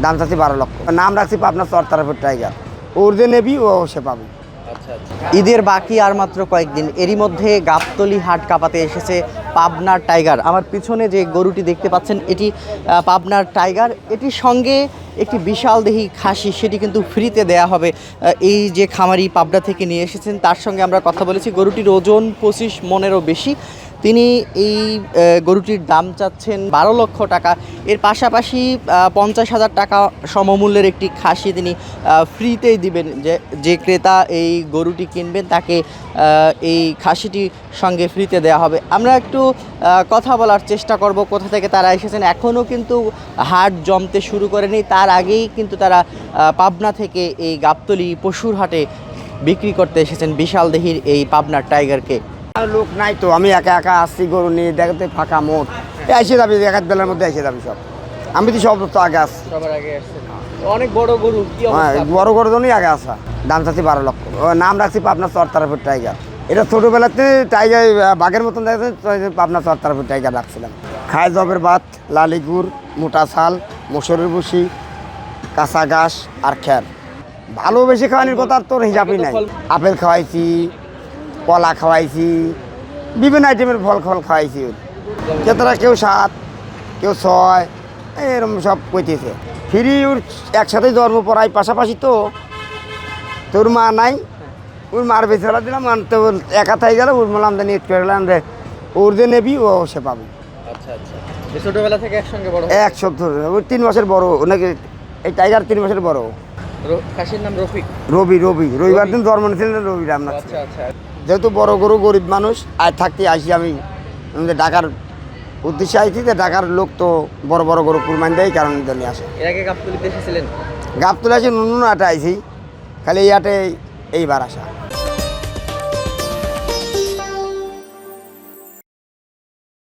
দাম চাচ্ছি 12 লক্ষ। নাম রাখছি পাবনা চরতারাপুর টাইগার। ওর যে নেবি ও সে পাবে। ঈদের বাকি আর মাত্র কয়েকদিন, এরই মধ্যে গাবতলী হাট কাঁপাতে এসেছে পাবনার টাইগার। আমার পিছনে যে গরুটি দেখতে পাচ্ছেন এটি পাবনার টাইগার, এটির সঙ্গে একটি বিশাল দেহি খাসি, সেটি কিন্তু ফ্রিতে দেয়া হবে। এই যে খামারি পাবনা থেকে নিয়ে এসেছেন তার সঙ্গে আমরা কথা বলেছি। গরুটির ওজন 25 মনেরও বেশি। তিনি এই গরুটির দাম চাচ্ছেন 12 লক্ষ টাকা। এর পাশাপাশি 50,000 টাকা সমমূল্যের একটি খাসি তিনি ফ্রিতেই দিবেন। যে ক্রেতা এই গরুটি কিনবেন তাকে এই খাসিটি সঙ্গে ফ্রিতে দেওয়া হবে। আমরা একটু কথা বলার চেষ্টা করব কোথা থেকে তারা এসেছেন। এখনও কিন্তু হাট জমতে শুরু করেনি, তার আগেই কিন্তু তারা পাবনা থেকে এই গাবতলী পশুর হাটে বিক্রি করতে এসেছেন বিশাল দেহির এই পাবনার টাইগারকে। লোক নাই তো, আমি একা একা আসছি, গরু নিয়ে দেখতে ফাঁকা মোট এসে যাবি, এক বেলার মধ্যে এসে যাবি সব। আমি তো সব তো আগে আসছি, সবার আগে আসছেন। অনেক বড় গরু, কি হ্যাঁ অবস্থা? বড় গরুর জন্যই আগে আসা। দাম চাচ্ছি 12 লক্ষ। নাম রাখছি পাবনা চরতারাপুর টাইগার। এটা ছোটোবেলাতে টাইগার বাঘের মতন দেখেছেন, পাবনা চরতারাপুর টাইগার রাখছিলাম। খায় জবের ভাত, লালিগুড়, মোটা ছাল, মসুরের ভুসি, কাঁচা ঘাস আর খ্যার। ভালো বেশি খাওয়ানোর কথা তোর হিসাবই নাই। আপেল খাওয়াইছি, কলা খাওয়াইছি, বিভিন্ন আইটেমের ফল খাওয়াইছি। ক্রেতারা কেউ 7, কেউ 6 এরকম সব কইতেছে। ফ্রি ওর একসাথে জন্ম পড়াই, পাশাপাশি তো তোর মা নাই, ওর মার বেচারা দিলাম, তো একা থাই গেল, ওর মাল আমদানি করলাম রে, ওর যে নেবি ও সে পাবে। আচ্ছা আচ্ছা, ছোটবেলা থেকে একসঙ্গে বড়? 170, ওর 3 মাসের বড় নাকি এই টাইগার, 3 মাসের বড়। খাসির নাম রফিক? রবিবার দিন জন্ম নিয়েছিলেন, রবি রামনাথ। আচ্ছা আচ্ছা। যেহেতু বড় গরু, গরিব মানুষ আর থাকতে আসি আমি ঢাকার উদ্দেশ্যে আইছি, যে ঢাকার লোক তো বড় বড় গরু কুরবানি দেয়, কারণ নিয়ে আসে। এর আগে গাবতলীতে এসেছিলেন? গাবতলী আসি, নুন হাটে আইছি, খালি এই হাটে এইবার আসা।